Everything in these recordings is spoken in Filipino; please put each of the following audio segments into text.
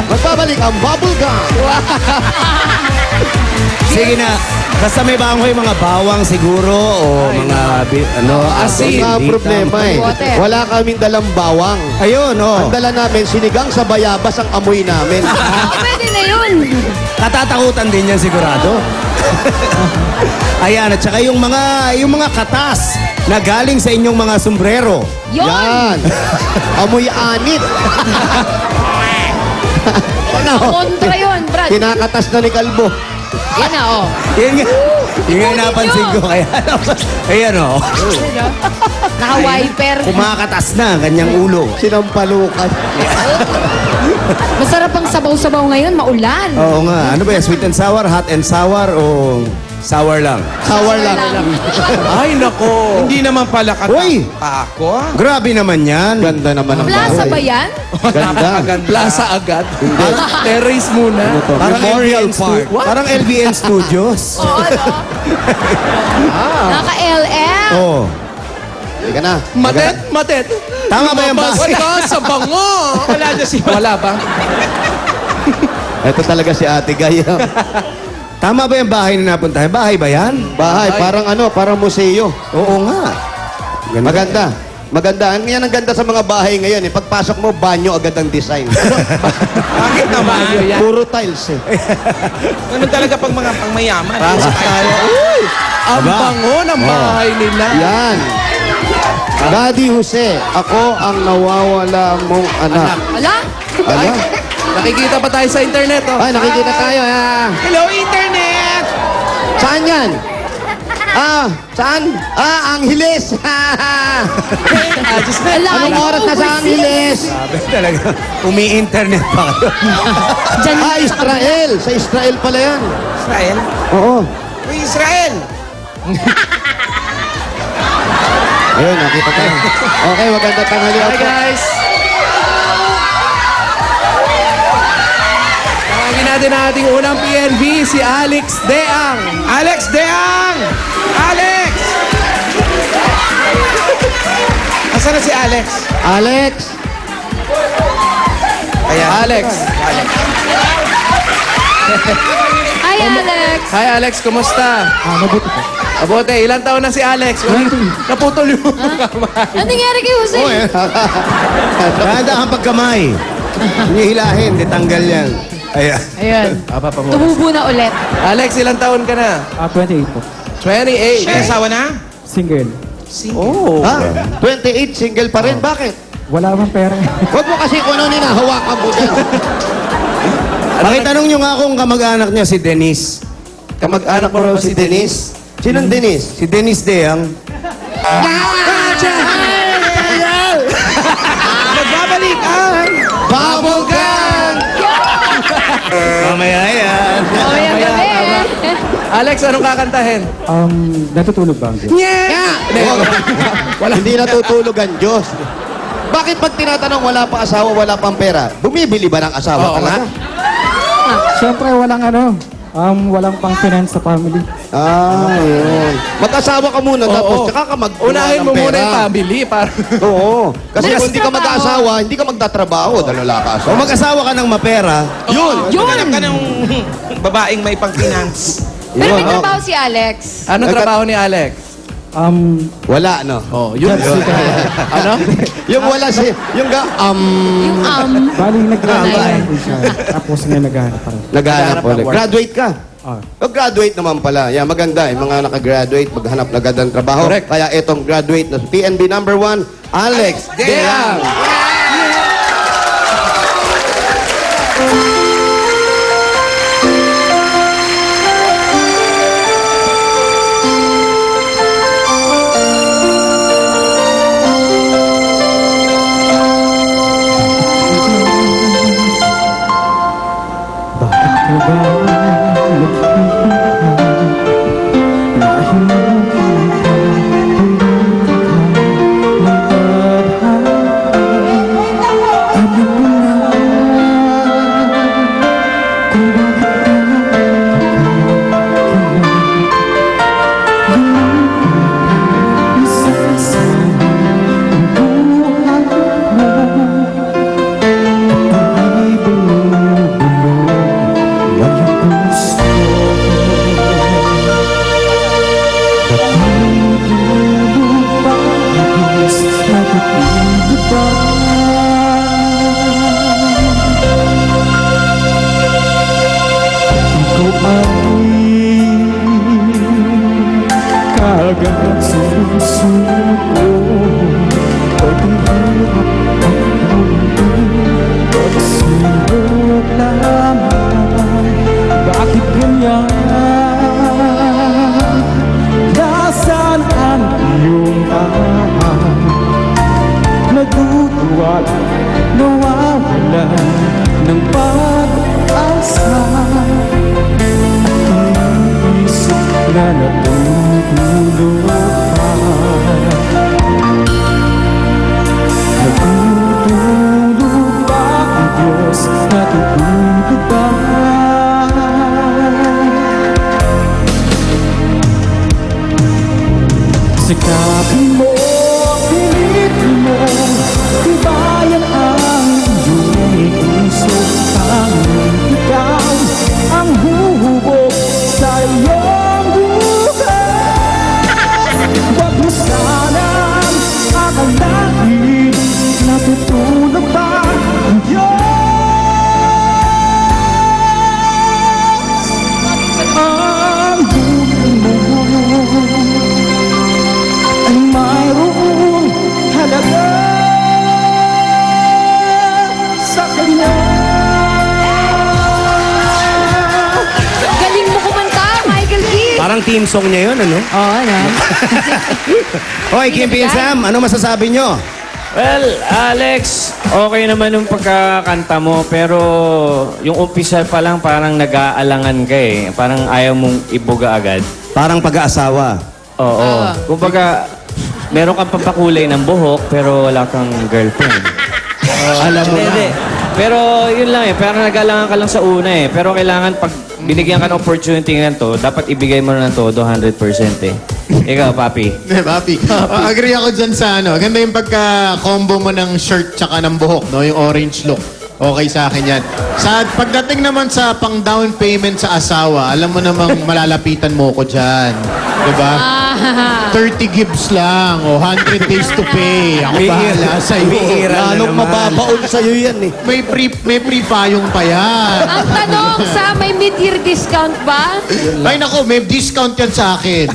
Magbabalik ang bubble gum. Sige na. Basta may bangoy mga bawang siguro o mga Asin. Ang problema eh. Water. Wala kaming dalang bawang. Ayun, Ang dala namin, sinigang sa bayabas ang amoy namin. Pwede na yun. Katatakutan din yan sigurado. Ayan, at saka yung mga katas na galing sa inyong mga sombrero. Yun. Yan. Amoy anit. Ano? Kontra yun, Brad. Kinakatas na ni Kalbo. Yan na, oh. Yun nga. Yun nga napansin ko. Kaya, ayan o. Naka-wiper. Kumakatas na ang kanyang ulo. Sinampalukan. Masarap ang sabaw-sabaw ngayon, maulan. Oo nga. Ano ba yan? Sweet and sour, hot and sour o sour lang? Sour lang. Ay, nako. Hindi naman pala Uy! ako. Grabe naman yan. Ganda naman ang Plaza bahay. ba yan? Ganda. Plaza agad. Terrace muna. Parang Memorial LBN Park. Parang LBN Studios. Oo, no? Naka-LM. Oo. Halika na. Matet. Tama ba yung bahay? Wala sa bango. Wala dyan si... Wala ba? Ito talaga si Ate Gaya. Tama ba yung bahay na napuntahan? Bahay ba yan? Bahay, parang museo. Oo nga. Maganda. Maganda. Yan ang ganda sa mga bahay ngayon. Eh. Pagpasok mo, banyo agad ang design. Bakit naman? Puro tiles eh. Ganun talaga pag mga pangmayaman. Pasok tayo. Uy! Ang Aba. bango ng bahay nila. Yan. Daddy Jose, ako ang nawawala mong anak. Wala? Ano? Nakikita pa tayo sa internet, oh. Ay, nakikita tayo. Hello, internet! Saan yan? Saan? Angeles. Anong oras na sa Angeles? Sabi talaga, umi-internet pa kayo. Diyan Israel. Sa Israel pala yan. Israel? Oo. Uy, Israel! Ayun, nakita tayo. Okay, maganda tanghali. Hi, guys! Tawagin natin ang ating unang PNV, si Alex Deang. Alex Deang! Alex! Asan na si Alex? Alex. Ayan. Alex. Hi, Alex. Hi, Alex. Kumusta? Mabuti po. Abote, ilang taon na si Alex? Naputol yung kamay. Ano nangyari kay Jose? Ganda ang pagkamay. Hihilahin, ditanggal yan. Ayan. Ayan. Tumubo na ulit. Alex, ilang taon ka na? 28 po. 28. May asawa na? Single. Oh. Ha? 28, single pa rin. Bakit? Wala bang pera? Huwag mo kasi kung ano ninahawakan mo dyan. Pakitanong nyo nga kung kamag-anak niya si Denise. Kamag-anak mo raw si Denise. Sinong Denise? Si Denise Deang. Nagbabalik ang Bubble Gang! Mamaya yan. Oh, yan gabi. Alex, anong kakantahin? Natutulog ba ang Diyos? Hindi natutulog ang Diyos. Bakit pag tinatanong wala pa asawa, wala pang pera, bumibili ba ng asawa Oo talaga? Siyempre, walang pang finance sa family. Yun. Mag-asawa ka muna, tapos tsaka ka mag-kuha Unahin ng mo muna pera. yung family para... Oo. Kasi Bukas kung hindi ka trabaho. mag-asawa, hindi ka magtatrabaho dahil wala ka O asawa. mag-asawa ka ng mapera, Yun! Yun! ka ng babaeng may pang-finance. Pero may Yun, oh. trabaho si Alex. Anong trabaho ni Alex? Wala, no? Oh, yun. Ano? Yung wala si... Yung Yung Bali, nag-graduate po siya. Tapos nga naghahanap pa rin. Naghahanap ulit. work. Graduate ka? Graduate naman pala. Yan, maganda. Yung mga nakagraduate, maghanap na agad ng trabaho. Correct. Kaya itong graduate na PNB number 1, Alex Deang. Bakit ka ba naghihinga? Dahil hanggang sa puso ko. Pagtungkulap ang mundo, pagsilog lamang. Bakit ganyan? Nasaan ang iyong tahan? Naduduwal, nawawala ng pag-asa. At iniisip na natutulog pa. Natutulog ba ang Diyos? Natutulog ba? Sikapin mo, pilitin mo, tibayan ang iyong puso. Tanging ikaw ang huhubog sa iyong buhay. Huwag mo sanang akalain, natutulog ba ang Diyos? Ang buhay mo ay mayroong halaga sa Kanya. Galing mo kumanta, Michael Kidd. Parang team song niya yun, ano? Oo, ano? Hoy, Kim and Sam, ano masasabi nyo? Well, Alex, okay naman yung pagkakanta mo, pero yung umpisa pa lang parang nag-aalangan ka eh. Parang ayaw mong ibuga agad. Parang pag-aasawa. Oo. Kumbaga, meron kang pampakulay ng buhok, pero wala kang girlfriend. Alam mo Hindi. na. Pero yun lang eh, parang nag-aalangan ka lang sa una eh. Pero kailangan pag binigyan ka ng opportunity nga to, dapat ibigay mo na ng todo 100% eh. Ikaw, Papi. Papi. Agree ako dyan sa ano. Ganda yung pagka-combo mo ng shirt tsaka ng buhok, no? Yung orange look. Okay sa akin yan. Sa pagdating naman sa pang down payment sa asawa, alam mo namang malalapitan mo ko dyan. Diba? 30 gibbs lang o 100 days to pay. Ako bahala sa'yo. Bihira na Lalong naman. mababaon sa'yo yan eh. May free payong pa yan. Ang tanong, sa may mid-year discount ba? Ay nako, may discount yan sa akin.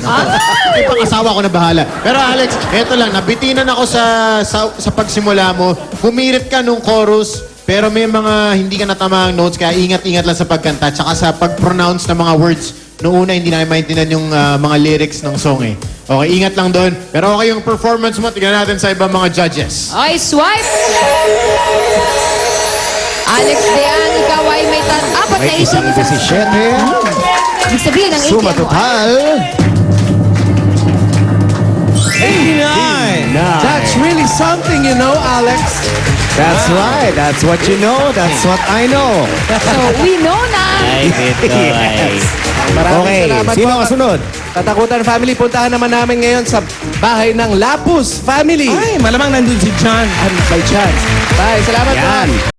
May pang-asawa ko na bahala. Pero Alex, eto lang, nabitinan ako sa pagsimula mo. Pumirit ka nung chorus, pero may mga hindi ka natamang notes, kaya ingat-ingat lang sa pagkanta, tsaka sa pag-pronounce ng mga words. Noong una, hindi namin maintindihan yung mga lyrics ng song eh. Okay, ingat lang doon. Pero okay yung performance mo, tignan natin sa ibang mga judges. Okay, swipe! Alex Dean, ikaw ay may apat na May isang isang 17. Ibig sabihin, ang Suma ATM mo. total. 89! That's really something, you know, Alex. That's right. That's what you know. That's what I know. So, we know na. Ay, dito ay. Maraming Okay, salamat sino po. ang kasunod? Tatakutan family, puntahan naman namin ngayon sa bahay ng Lapus family. Ay, malamang nandun si John. By chance. Bye, salamat po. Yan.